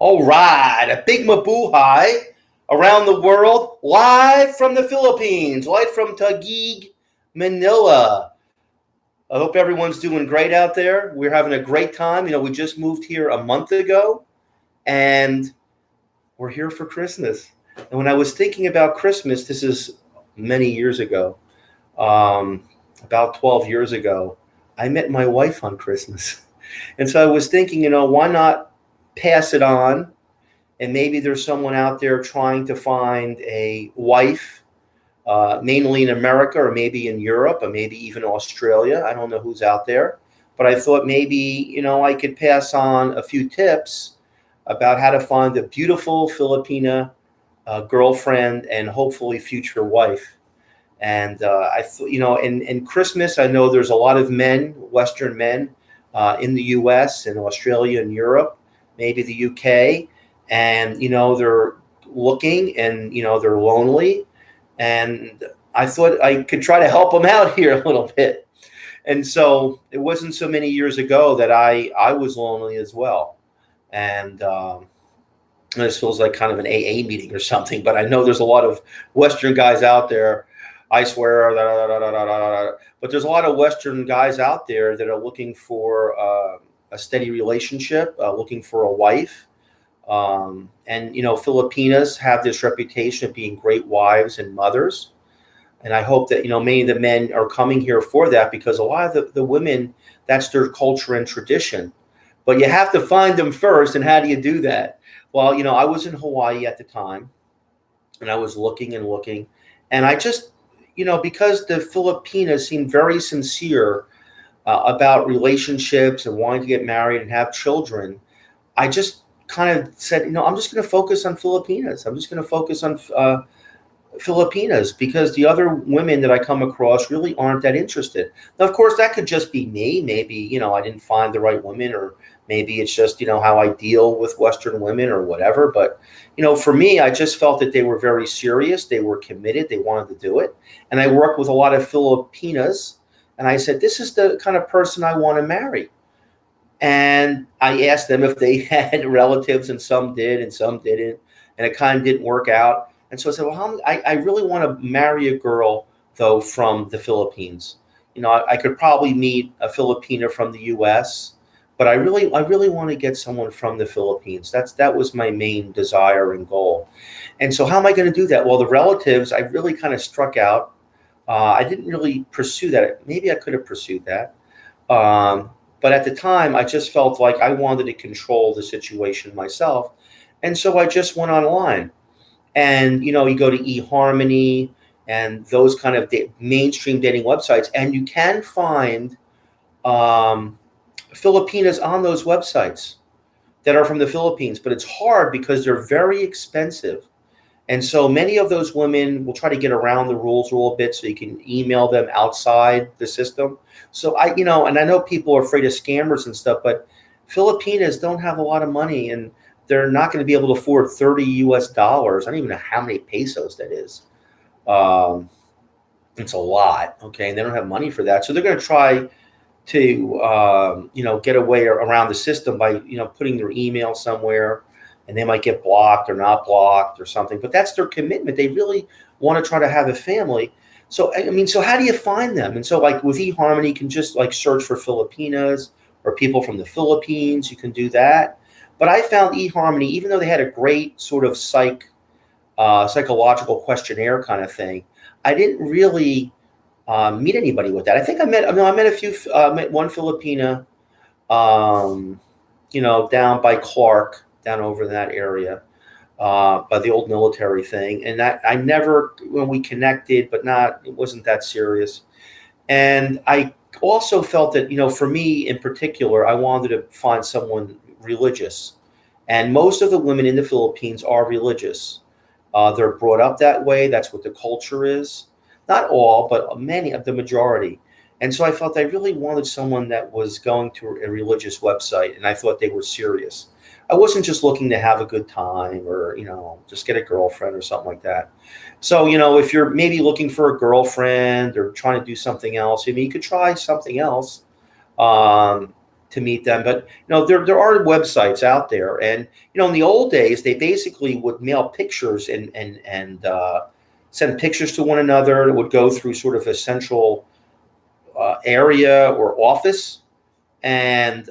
All right, a big mabuhay around the world, live from the Philippines, live from Taguig, Manila. I hope everyone's doing great out there. We're having a great time. We just moved here a month ago, and we're here for Christmas. And when I was thinking about Christmas, this is many years ago, um, about 12 years ago, I met my wife on Christmas. And so I was thinking, why not pass it on, and maybe there's someone out there trying to find a wife, mainly in America or maybe in Europe or maybe even Australia. I don't know who's out there, but I thought maybe I could pass on a few tips about how to find a beautiful Filipina girlfriend and hopefully future wife. And I thought, in Christmas, I know there's a lot of men, Western men, in the U.S. and Australia and Europe, maybe the U.K., and they're looking, and they're lonely, and I thought I could try to help them out here a little bit. And so it wasn't so many years ago that I was lonely as well, and this feels like kind of an AA meeting or something. But I know there's a lot of Western guys out there. I swear, but there's a lot of Western guys out there that are looking for a steady relationship, looking for a wife. And Filipinas have this reputation of being great wives and mothers. And I hope that many of the men are coming here for that, because a lot of the women, that's their culture and tradition. But you have to find them first. And how do you do that? Well, I was in Hawaii at the time, and I was looking and looking, and I just, because the Filipinas seem very sincere about relationships and wanting to get married and have children, I just kind of said, I'm just going to focus on Filipinas. I'm just going to focus on Filipinas, because the other women that I come across really aren't that interested. Now, of course, that could just be me. Maybe, I didn't find the right woman, or maybe it's just, how I deal with Western women or whatever. But, for me, I just felt that they were very serious. They were committed. They wanted to do it. And I worked with a lot of Filipinas, and I said, this is the kind of person I want to marry. And I asked them if they had relatives, and some did and some didn't. And it kind of didn't work out. And so I said, well, I really want to marry a girl, though, from the Philippines. I could probably meet a Filipina from the U.S., but I really want to get someone from the Philippines. That was my main desire and goal. And so how am I going to do that? Well, the relatives, I really kind of struck out. I didn't really pursue that. Maybe I could have pursued that. But at the time, I just felt like I wanted to control the situation myself. And so I just went online. And, you go to eHarmony and those kind of mainstream dating websites, and you can find Filipinas on those websites that are from the Philippines. But it's hard because they're very expensive. And so many of those women will try to get around the rules a little bit, so you can email them outside the system. So and I know people are afraid of scammers and stuff, but Filipinas don't have a lot of money, and they're not going to be able to afford $30 US. I don't even know how many pesos that is. It's a lot. Okay. And they don't have money for that. So they're going to try to, get away around the system by, putting their email somewhere, and they might get blocked or not blocked or something, but that's their commitment. They really want to try to have a family. So, so how do you find them? And so like with eHarmony, you can just like search for Filipinas or people from the Philippines. You can do that. But I found eHarmony, even though they had a great sort of psychological questionnaire kind of thing, I didn't really meet anybody with that. I think I met one Filipina, down by Clark, down over in that area, by the old military thing. And that when we connected, but it wasn't that serious. And I also felt that, for me in particular, I wanted to find someone religious. And most of the women in the Philippines are religious. They're brought up that way. That's what the culture is. Not all, but many of the majority. And so I felt I really wanted someone that was going to a religious website, and I thought they were serious. I wasn't just looking to have a good time or, just get a girlfriend or something like that. So, if you're maybe looking for a girlfriend or trying to do something else, you could try something else. to meet them. But there are websites out there, and in the old days, they basically would mail pictures and send pictures to one another. It would go through sort of a central area or office, and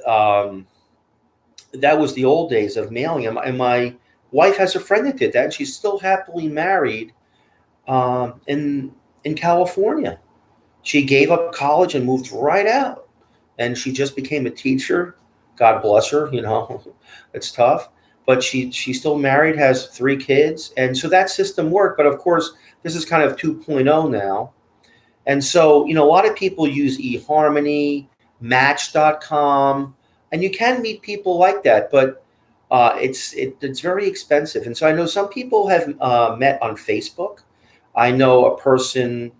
that was the old days of mailing them. And my wife has a friend that did that, and she's still happily married in California. She gave up college and moved right out, and she just became a teacher. God bless her. It's tough, but she's still married, has 3 kids, and so that system worked. But of course, this is kind of 2.0 now, and so a lot of people use eHarmony, Match.com, and you can meet people like that, but it's very expensive. And so I know some people have met on Facebook. I know a person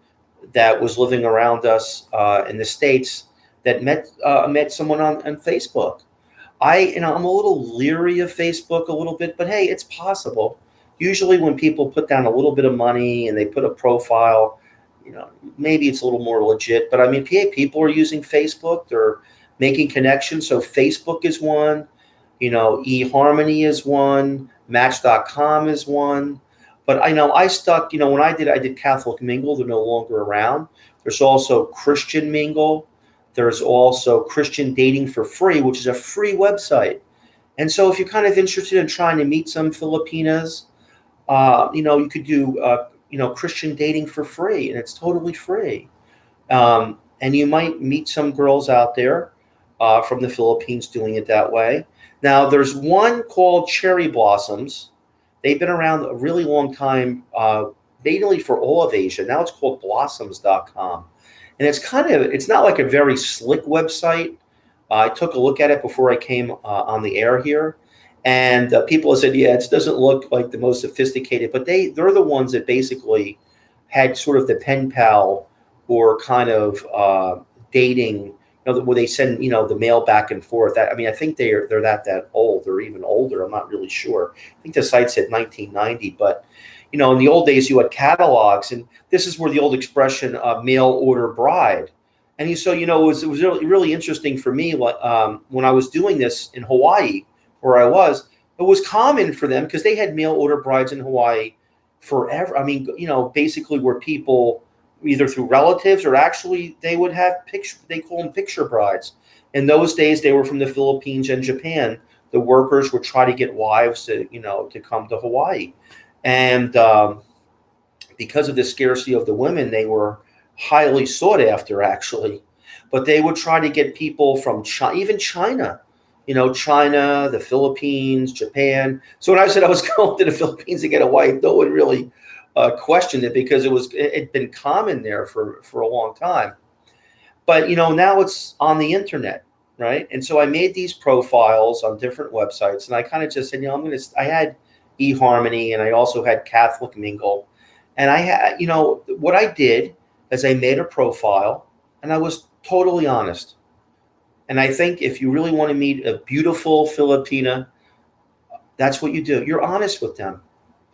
that was living around us in the States that met someone on Facebook. I'm a little leery of Facebook a little bit, but hey, it's possible. Usually when people put down a little bit of money and they put a profile, maybe it's a little more legit. But I mean, people are using Facebook. They're making connections. So Facebook is one, eHarmony is one, Match.com is one. But I know I stuck, when I did Catholic Mingle. They're no longer around. There's also Christian Mingle. There's also Christian Dating for Free, which is a free website. And so if you're kind of interested in trying to meet some Filipinas, you could do, Christian Dating for Free, and it's totally free. And you might meet some girls out there from the Philippines doing it that way. Now, there's one called Cherry Blossoms. They've been around a really long time, mainly for all of Asia. Now it's called blossoms.com. And it's not like a very slick website. I took a look at it before I came on the air here. And people have said, yeah, it doesn't look like the most sophisticated, but they're the ones that basically had sort of the pen pal or kind of dating, where they send, the mail back and forth. I think they're that old or even older. I'm not really sure. I think the site said 1990, but in the old days you had catalogs, and this is where the old expression mail order bride. And so it was really, really interesting for me when I was doing this in Hawaii, where I was. It was common for them because they had mail order brides in Hawaii forever. I mean, basically where people either through relatives or actually they would have they call them picture brides. In those days, they were from the Philippines and Japan. The workers would try to get wives to come to Hawaii. And because of the scarcity of the women, they were highly sought after, actually. But they would try to get people from China, even China, China, the Philippines, Japan. So when I said I was going to the Philippines to get a wife, no one really questioned it because it'd been common there for a long time. But, now it's on the internet, right? And so I made these profiles on different websites, and I kind of just said, I had eHarmony, and I also had Catholic Mingle. And I had, what I did is I made a profile, and I was totally honest. And I think if you really want to meet a beautiful Filipina, that's what you do. You're honest with them.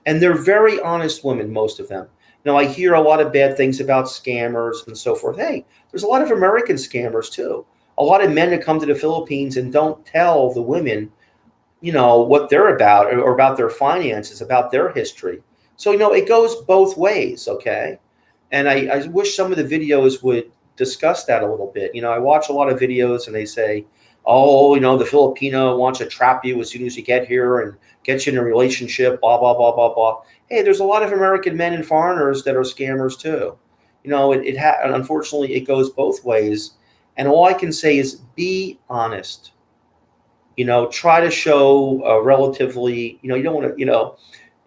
And they're very honest women, most of them. Now, I hear a lot of bad things about scammers and so forth. Hey, there's a lot of American scammers, too. A lot of men that come to the Philippines and don't tell the women, what they're about or about their finances, about their history. So, it goes both ways, okay? And I wish some of the videos would discuss that a little bit. I watch a lot of videos and they say, oh, the Filipino wants to trap you as soon as you get here and get you in a relationship, blah, blah, blah, blah, blah. Hey, there's a lot of American men and foreigners that are scammers too. Unfortunately, it goes both ways. And all I can say is be honest. Try to show relatively, you don't want to,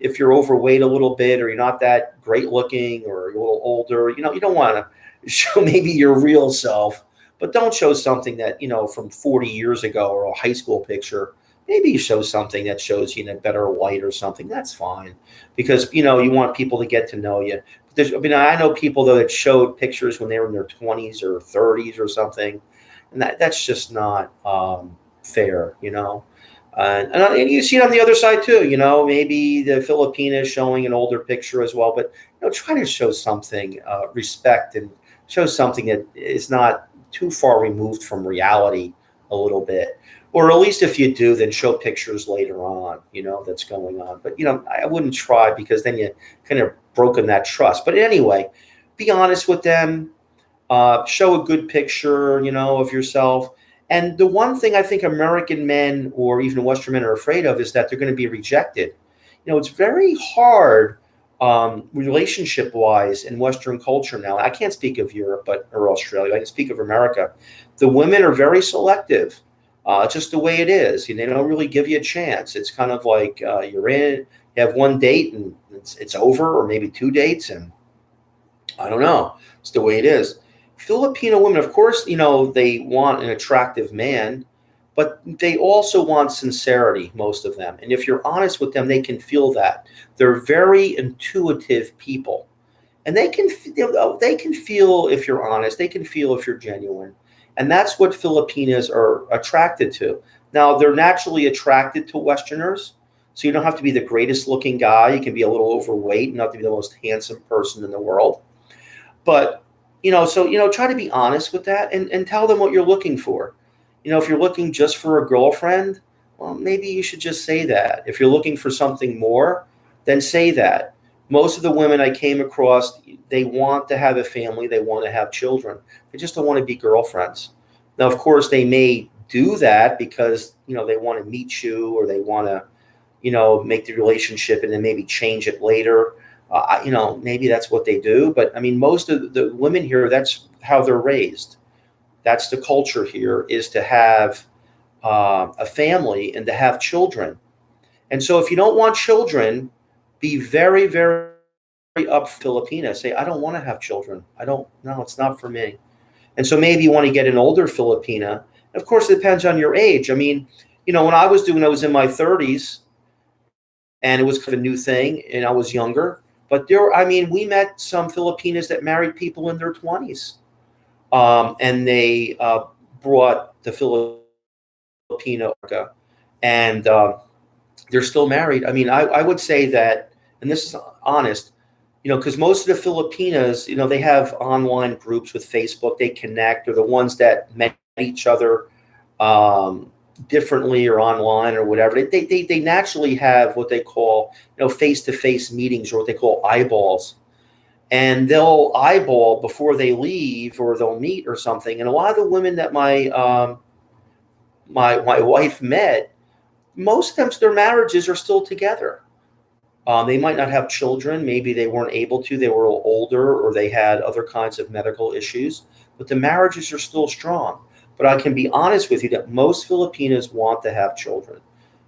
if you're overweight a little bit or you're not that great looking or you're a little older, you don't want to show maybe your real self, but don't show something that, from 40 years ago or a high school picture. Maybe you show something that shows you in a better light or something. That's fine because, you want people to get to know you. I know people, though, that showed pictures when they were in their 20s or 30s or something. And that's just not fair, And you see it on the other side, too. Maybe the Filipina is showing an older picture as well. But, try to show something, respect, and show something that is not too far removed from reality a little bit. Or at least if you do, then show pictures later on, that's going on. But, I wouldn't try, because then you kind of broken that trust. But anyway, be honest with them. Show a good picture, of yourself. And the one thing I think American men or even Western men are afraid of is that they're going to be rejected. It's very hard, relationship wise, in Western culture now. I can't speak of Europe or Australia. I can speak of America. The women are very selective. It's just the way it is. They don't really give you a chance. It's kind of like you're in, you have one date and it's over, or maybe two dates, and I don't know. It's the way it is. Filipino women, of course, they want an attractive man, but they also want sincerity, most of them. And if you're honest with them, they can feel that. They're very intuitive people. And they can feel if you're honest, they can feel if you're genuine. And that's what Filipinas are attracted to. Now, they're naturally attracted to Westerners. So you don't have to be the greatest looking guy. You can be a little overweight, not to be the most handsome person in the world. But, try to be honest with that, and tell them what you're looking for. If you're looking just for a girlfriend, well, maybe you should just say that. If you're looking for something more, then say that. Most of the women I came across, they want to have a family. They want to have children. They just don't want to be girlfriends. Now, of course, they may do that because, they want to meet you, or they want to, make the relationship and then maybe change it later. Maybe that's what they do. But I mean, most of the women here, that's how they're raised. That's the culture here, is to have a family and to have children. And so if you don't want children, be very, very up Filipina. Say, I don't want to have children. No, it's not for me. And so maybe you want to get an older Filipina. Of course, it depends on your age. I mean, when I was in my 30s, and it was kind of a new thing, and I was younger. But we met some Filipinas that married people in their 20s. And they brought the Filipino, and they're still married. I mean, I would say that, and this is honest, because most of the Filipinas, they have online groups with Facebook. They connect, or the ones that met each other differently or online or whatever. They naturally have what they call, face-to-face meetings, or what they call eyeballs. And they'll eyeball before they leave, or they'll meet or something. And a lot of the women that my wife met, most of them, their marriages are still together. They might not have children. Maybe they weren't able to. They were a little older, or they had other kinds of medical issues. But the marriages are still strong. But I can be honest with you that most Filipinas want to have children.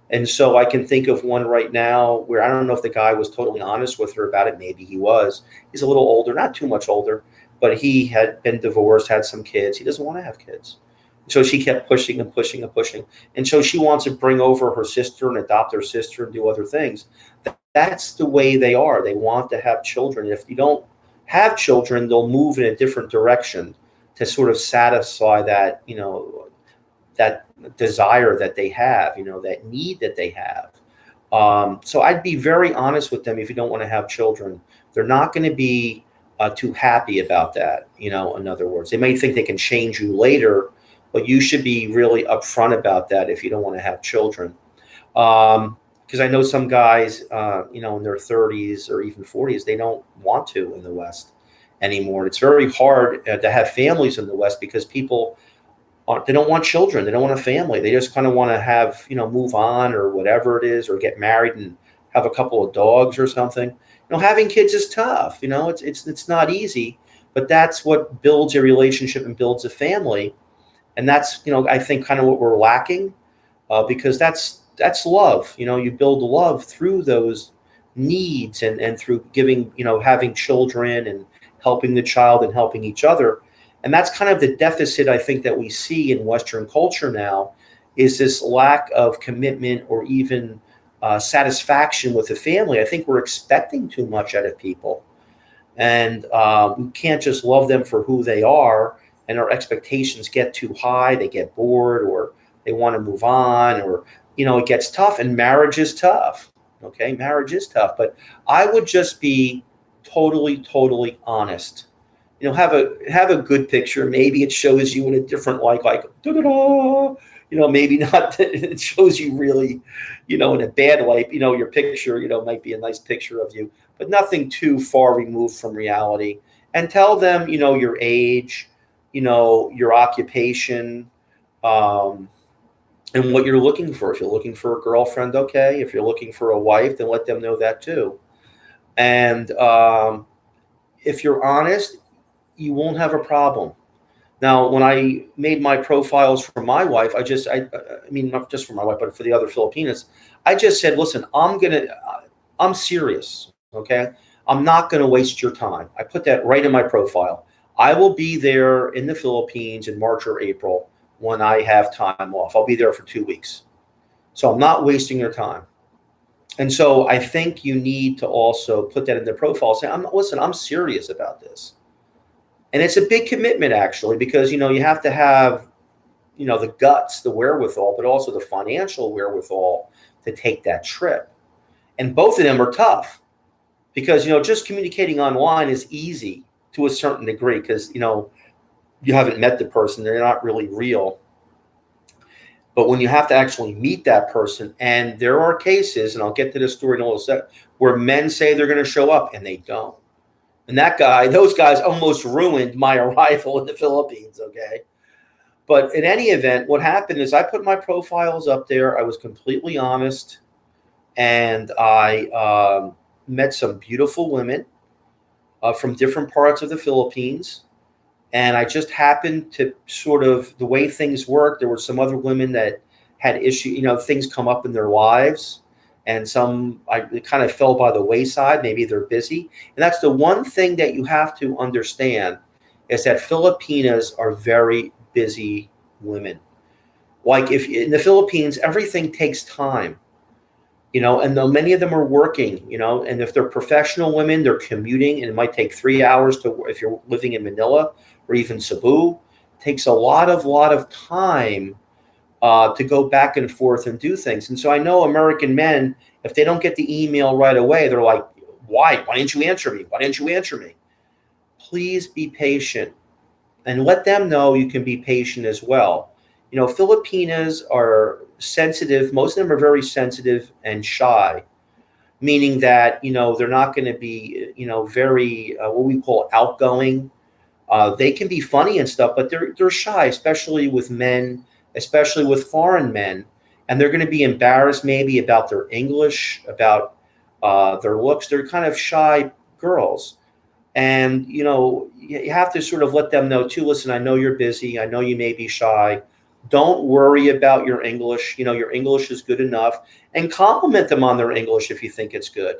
And so I can think of one right now where I don't know if the guy was totally honest with her about it. Maybe he was. He's a little older, not too much older, but he had been divorced, had some kids. He doesn't want to have kids. So she kept pushing and pushing and pushing. And so she wants to bring over her sister and adopt her sister and do other things. That's the way they are. They want to have children. If you don't have children, they'll move in a different direction to sort of satisfy that, that desire that they have, that need that they have. So I'd be very honest with them. If you don't want to have children, they're not going to be too happy about that. In other words, they may think they can change you later, but you should be really upfront about that if you don't want to have children. Because I know some guys, in their 30s or even 40s, they don't want to in the West anymore. It's very hard to have families in the West because people, they don't want children. They don't want a family. They just kind of want to have, move on or whatever it is, or get married and have a couple of dogs or something. Having kids is tough. It's not easy, but that's what builds a relationship and builds a family. And that's, I think, kind of what we're lacking, because that's love. You build love through those needs and through giving, having children and helping the child and helping each other. And that's kind of the deficit, I think, that we see in Western culture now, is this lack of commitment or even satisfaction with the family. I think we're expecting too much out of people. And we can't just love them for who they are, and our expectations get too high. They get bored, or they want to move on, or, it gets tough. And marriage is tough. Okay, marriage is tough. But I would just be totally honest. Have a good picture. Maybe it shows you in a different light, like da-da-da. maybe not, it shows you really, in a bad light, your picture, might be a nice picture of you, but nothing too far removed from reality. And tell them, your age, your occupation, um, and what you're looking for. If you're looking for a girlfriend, okay. If you're looking for a wife, then let them know that too. And if you're honest, you won't have a problem. Now, when I made my profiles for my wife, I mean, not just for my wife, but for the other Filipinas, I just said, listen, I'm serious, okay? I'm not gonna waste your time. I put that right in my profile. I will be there in the Philippines in March or April when I have time off. I'll be there for 2 weeks. So I'm not wasting your time. And so I think you need to also put that in the profile. Say, listen, I'm serious about this. And it's a big commitment, actually, because you have to have the guts, the wherewithal, but also the financial wherewithal to take that trip. And both of them are tough because just communicating online is easy to a certain degree because you haven't met the person, they're not really real. But when you have to actually meet that person, and there are cases, and I'll get to this story in a little second, where men say they're going to show up and they don't. And those guys almost ruined my arrival in the Philippines, okay? But in any event, what happened is I put my profiles up there. I was completely honest. And I met some beautiful women from different parts of the Philippines. And I just happened to sort of, the way things work, there were some other women that had things come up in their lives. And it kind of fell by the wayside. Maybe they're busy. And that's the one thing that you have to understand is that Filipinas are very busy women. Like if in the Philippines, everything takes time, and though many of them are working, and if they're professional women, they're commuting and it might take 3 hours if you're living in Manila or even Cebu, it takes a lot of time to go back and forth and do things. And so I know American men, if they don't get the email right away, they're like, why didn't you answer me? Why didn't you answer me? Please be patient and let them know you can be patient as well. Filipinas are sensitive. Most of them are very sensitive and shy, meaning that, they're not going to be, very, what we call outgoing. They can be funny and stuff, but they're shy, especially with men, especially with foreign men. And they're going to be embarrassed maybe about their English, about their looks. They're kind of shy girls. And, you have to sort of let them know too, listen, I know you're busy. I know you may be shy. Don't worry about your English. Your English is good enough, and compliment them on their English if you think it's good.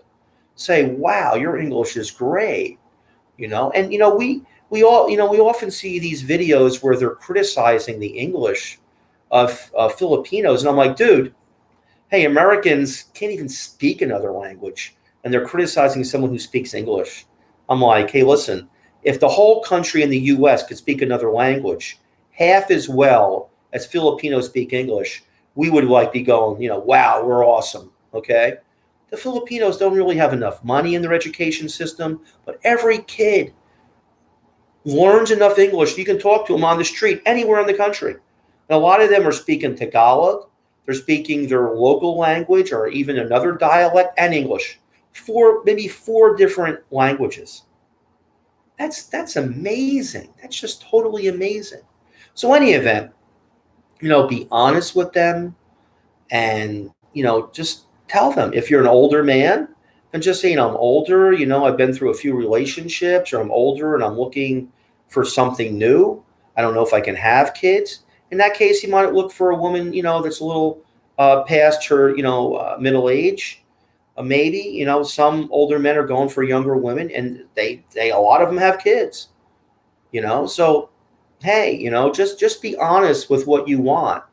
Say, wow, your English is great. And, we often see these videos where they're criticizing the English of Filipinos. And I'm like, dude, hey, Americans can't even speak another language, and they're criticizing someone who speaks English. I'm like, hey, listen, if the whole country in the U.S. could speak another language half as well as Filipinos speak English, we would be going, wow, we're awesome. Okay. The Filipinos don't really have enough money in their education system, but every kid learns enough English. You can talk to them on the street anywhere in the country. And a lot of them are speaking Tagalog. They're speaking their local language or even another dialect and English. Maybe four different languages. That's amazing. That's just totally amazing. So any event, be honest with them and, just tell them if you're an older man, and just say, I'm older, I've been through a few relationships, or I'm older and I'm looking for something new. I don't know if I can have kids. In that case, you might look for a woman, that's a little past her, middle age. Maybe, some older men are going for younger women, and a lot of them have kids, so, hey, just be honest with what you want.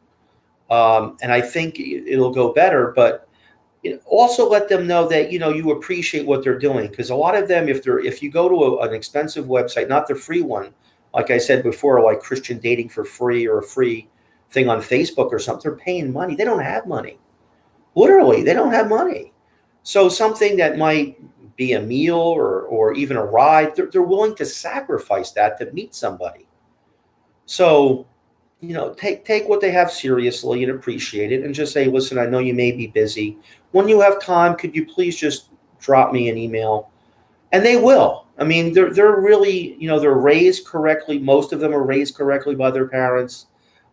And I think it'll go better, but also let them know that, you appreciate what they're doing. Because a lot of them, if you go to an expensive website, not the free one, like I said before, like Christian Dating for Free or a free thing on Facebook or something, they're paying money. They don't have money. Literally, they don't have money. So something that might be a meal or even a ride, they're willing to sacrifice that to meet somebody. So take what they have seriously and appreciate it, and just say, listen, I know you may be busy. When you have time, could you please just drop me an email? And they will. I mean, they're really, they're raised correctly. Most of them are raised correctly by their parents.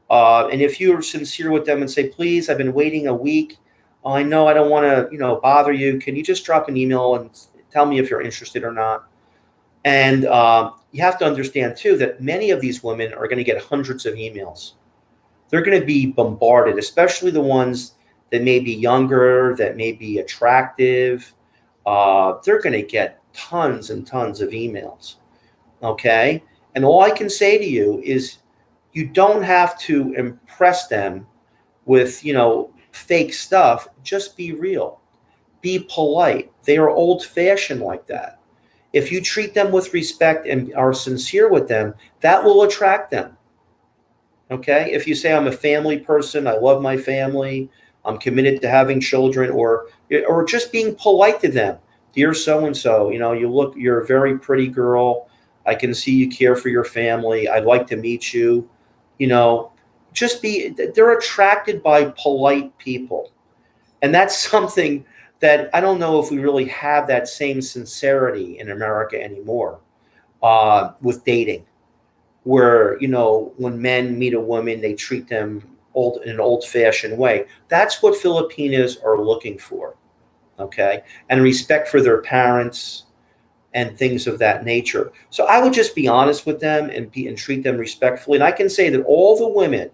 And if you're sincere with them and say, please, I've been waiting a week. I know I don't want to, bother you. Can you just drop an email and tell me if you're interested or not? And you have to understand, too, that many of these women are going to get hundreds of emails. They're going to be bombarded, especially the ones that may be younger, that may be attractive. They're going to get tons and tons of emails. Okay? And all I can say to you is you don't have to impress them with, fake stuff. Just be real. Be polite. They are old-fashioned like that. If you treat them with respect and are sincere with them, that will attract them. Okay? If you say, I'm a family person, I love my family, I'm committed to having children, or just being polite to them. Dear so-and-so, you're a very pretty girl. I can see you care for your family. I'd like to meet you. They're attracted by polite people. And that's something that I don't know if we really have that same sincerity in America anymore with dating, where, when men meet a woman, they treat them in an old-fashioned way. That's what Filipinos are looking for, okay? And respect for their parents and things of that nature. So I would just be honest with them and treat them respectfully. And I can say that all the women,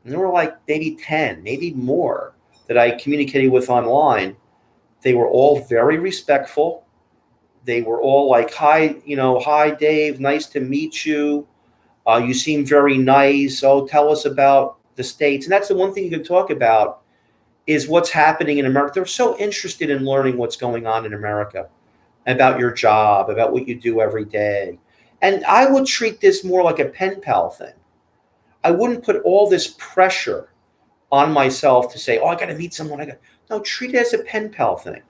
and there were like maybe 10, maybe more, that I communicated with online, they were all very respectful. They were all like, hi, Dave, nice to meet you. You seem very nice. Oh, tell us about the States. And that's the one thing you can talk about is what's happening in America. They're so interested in learning what's going on in America, about your job, about what you do every day. And I would treat this more like a pen pal thing. I wouldn't put all this pressure on myself to say, I got to meet someone. No, treat it as a pen pal thing,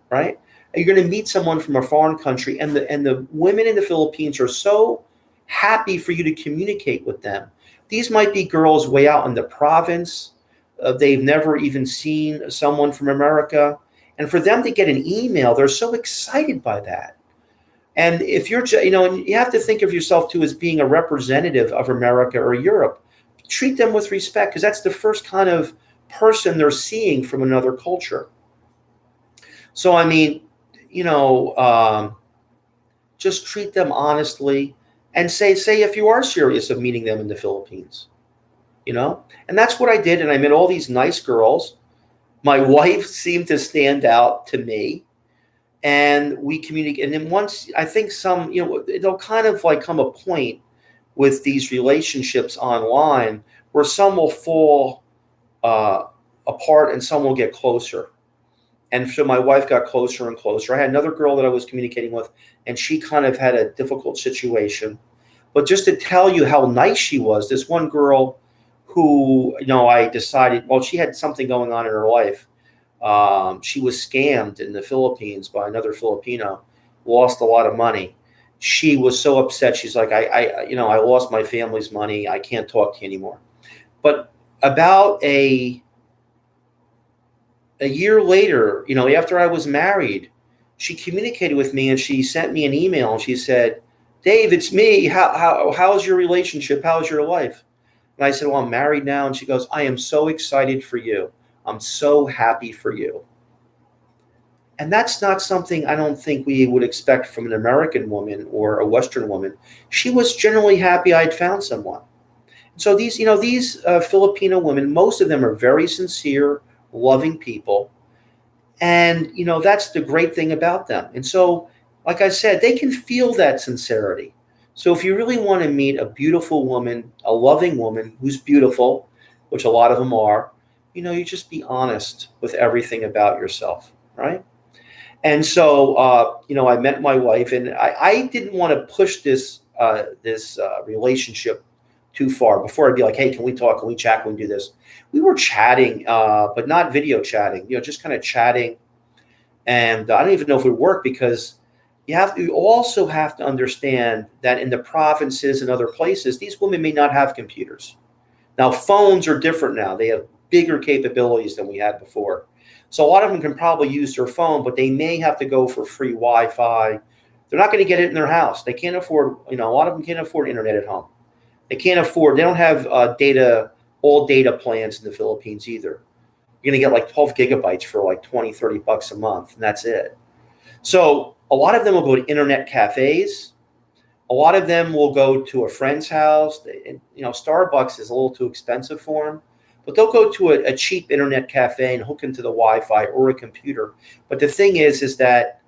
right? You're going to meet someone from a foreign country, and the women in the Philippines are so happy for you to communicate with them. These might be girls way out in the province. They've never even seen someone from America. And for them to get an email, they're so excited by that. And if you're, and you have to think of yourself too as being a representative of America or Europe. Treat them with respect, because that's the first kind of person they're seeing from another culture. So, I mean, just treat them honestly and say if you are serious of meeting them in the Philippines, And that's what I did. And I met all these nice girls. My wife seemed to stand out to me, and we communicate. And then once, I think there'll kind of like come a point with these relationships online where some will fall apart and some will get closer. And so my wife got closer and closer. I had another girl that I was communicating with, and she kind of had a difficult situation. But just to tell you how nice she was, this one girl who, I decided, she had something going on in her life. She was scammed in the Philippines by another Filipino, lost a lot of money. She was so upset. She's like, I lost my family's money. I can't talk to you anymore. But about a year later, after I was married, she communicated with me and she sent me an email and she said, Dave, it's me. How's your relationship? How's your life? And I said, well, I'm married now. And she goes, I am so excited for you. I'm so happy for you. And that's not something I don't think we would expect from an American woman or a Western woman. She was generally happy I'd found someone. So these Filipino women, most of them are very sincere, loving people. And, that's the great thing about them. And so, like I said, they can feel that sincerity. So if you really want to meet a beautiful woman, a loving woman who's beautiful, which a lot of them are, you just be honest with everything about yourself, right? And so, I met my wife, and I didn't want to push this relationship too far. Before I'd be like, hey, can we talk? Can we chat? Can we do this? We were chatting, but not video chatting, just kind of chatting. And I don't even know if it would work, because you also have to understand that in the provinces and other places, these women may not have computers. Now, phones are different now. They have bigger capabilities than we had before. So a lot of them can probably use their phone, but they may have to go for free Wi-Fi. They're not going to get it in their house. They can't afford, a lot of them can't afford internet at home. They don't have all data plans in the Philippines either. You're going to get like 12 gigabytes for like 20, 30 bucks a month, and that's it. So a lot of them will go to internet cafes. A lot of them will go to a friend's house. Starbucks is a little too expensive for them, but they'll go to a cheap internet cafe and hook into the Wi-Fi or a computer. But the thing is that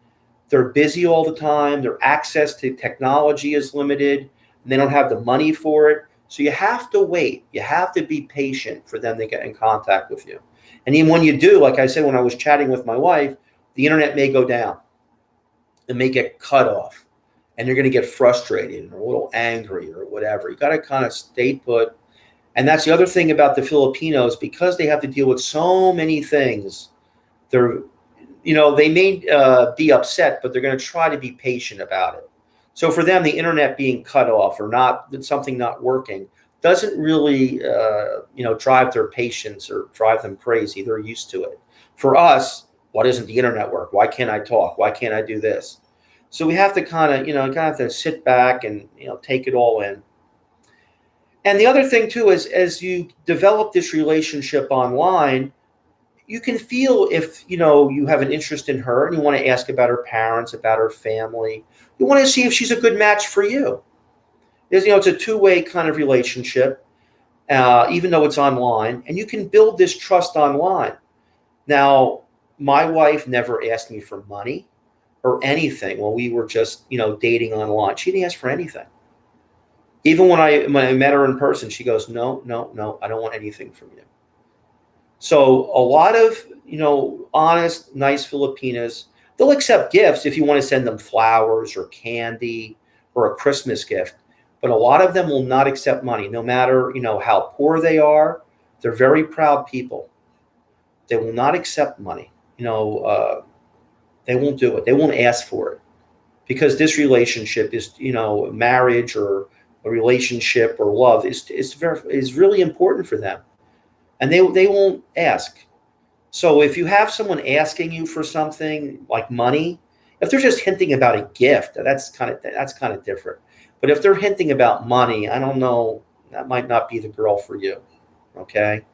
they're busy all the time. Their access to technology is limited, and they don't have the money for it. So you have to wait. You have to be patient for them to get in contact with you. And even when you do, like I said, when I was chatting with my wife, the internet may go down. It may get cut off. And you're going to get frustrated or a little angry or whatever. You got to kind of stay put. And that's the other thing about the Filipinos, because they have to deal with so many things. They may be upset, but they're going to try to be patient about it. So for them, the internet being cut off or something not working doesn't really, drive their patience or drive them crazy. They're used to it. For us, why doesn't the internet work? Why can't I talk? Why can't I do this? So we have to kind of have to sit back and, take it all in. And the other thing too is, as you develop this relationship online, you can feel if, you have an interest in her and you want to ask about her parents, about her family. You want to see if she's a good match for you. It's a two-way kind of relationship, even though it's online, and you can build this trust online. Now, my wife never asked me for money or anything when we were just, dating online. She didn't ask for anything. Even when I met her in person, she goes, no, I don't want anything from you. So a lot of, honest, nice Filipinas, they'll accept gifts if you want to send them flowers or candy or a Christmas gift. But a lot of them will not accept money, no matter, how poor they are. They're very proud people. They will not accept money. They won't do it. They won't ask for it, because this relationship is, marriage or a relationship or love is really important for them, and they won't ask. So if you have someone asking you for something like money, if they're just hinting about a gift, that's kind of different. But if they're hinting about money, I don't know, that might not be the girl for you. Okay.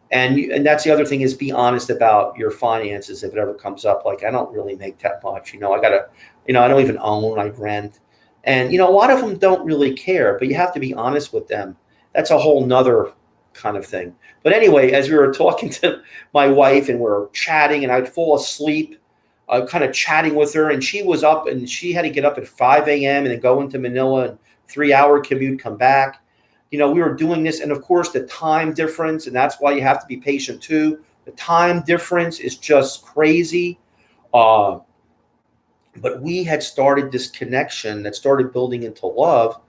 And that's the other thing, is be honest about your finances if it ever comes up. Like, I don't really make that much. I don't even own, I rent. And, a lot of them don't really care, but you have to be honest with them. That's a whole nother kind of thing. But anyway, as we were talking to my wife and we were chatting, and I'd fall asleep, kind of chatting with her, and she was up and she had to get up at 5 a.m. and then go into Manila, and 3-hour commute, come back. We were doing this, and of course the time difference, and that's why you have to be patient too. The time difference is just crazy. But we had started this connection that started building into love,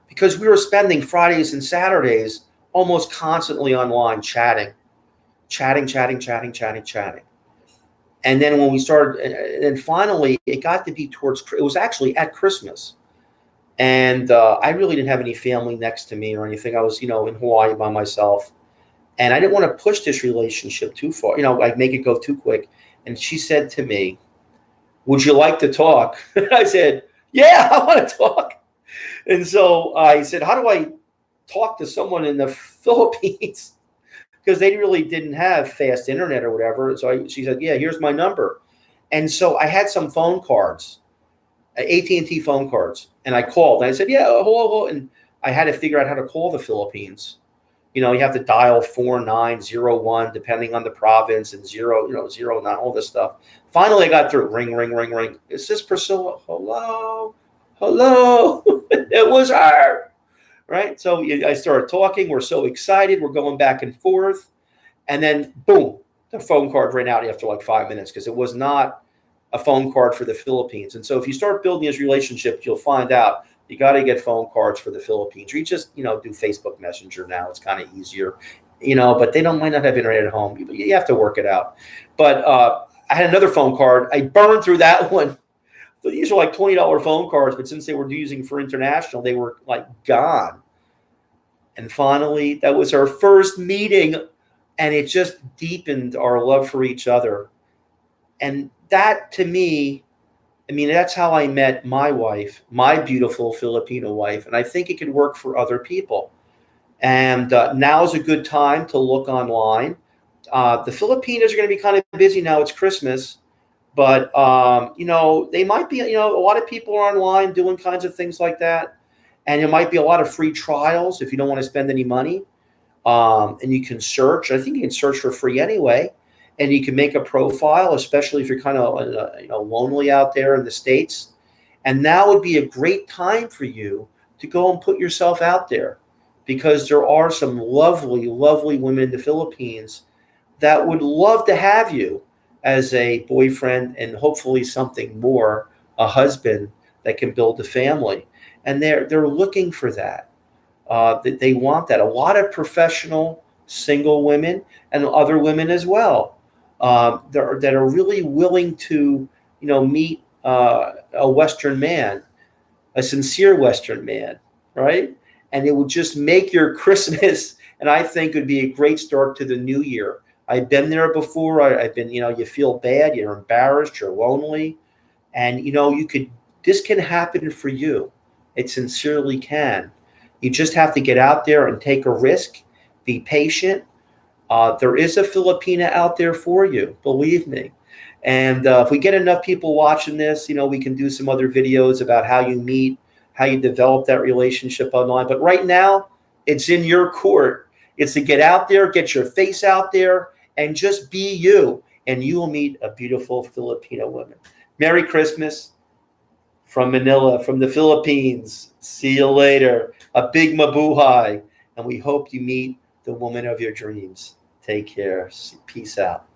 because we were spending Fridays and Saturdays almost constantly online chatting. And then when we started, and then finally it got to be it was actually at Christmas. And I really didn't have any family next to me or anything. I was, in Hawaii by myself. And I didn't want to push this relationship too far, like make it go too quick. And she said to me, would you like to talk? I said, yeah, I want to talk. And so I said, how do I talk to someone in the Philippines? Because they really didn't have fast internet or whatever. So she said, yeah, here's my number. And so I had some phone cards, AT&T phone cards. And I called, and I said, yeah, hello. And I had to figure out how to call the Philippines. You have to dial 4901, depending on the province, and 09, all this stuff. Finally, I got through. Ring, ring, ring, ring. Is this Priscilla? Hello. It was her. Right? So I started talking. We're so excited. We're going back and forth. And then, boom, the phone card ran out after like 5 minutes, because it was not a phone card for the Philippines. And so if you start building this relationship, you'll find out you got to get phone cards for the Philippines. Or you just, do Facebook Messenger now. It's kind of easier, but they might not have internet at home. You have to work it out. But I had another phone card. I burned through that one. So these are like $20 phone cards, but since they were using for international, they were like gone. And finally, that was our first meeting, and it just deepened our love for each other. And that, to me, I mean, that's how I met my wife, my beautiful Filipino wife. And I think it could work for other people. And now is a good time to look online. The Filipinos are going to be kind of busy now. It's Christmas. But, they might be, a lot of people are online doing kinds of things like that. And there might be a lot of free trials if you don't want to spend any money. And you can search. I think you can search for free anyway. And you can make a profile, especially if you're kind of lonely out there in the States. And now would be a great time for you to go and put yourself out there, because there are some lovely, lovely women in the Philippines that would love to have you as a boyfriend, and hopefully something more, a husband that can build a family. And they're looking for that. That they want that. A lot of professional single women and other women as well, that are really willing to, meet a Western man, a sincere Western man, right? And it would just make your Christmas, and I think it would be a great start to the new year. I've been there before. I've been, you feel bad, you're embarrassed, you're lonely, and this can happen for you. It sincerely can. You just have to get out there and take a risk, be patient. There is a Filipina out there for you, believe me. And if we get enough people watching this, we can do some other videos about how you meet, how you develop that relationship online. But right now, it's in your court. It's to get out there, get your face out there, and just be you. And you will meet a beautiful Filipino woman. Merry Christmas from Manila, from the Philippines. See you later. A big mabuhay. And we hope you meet the woman of your dreams. Take care. Peace out.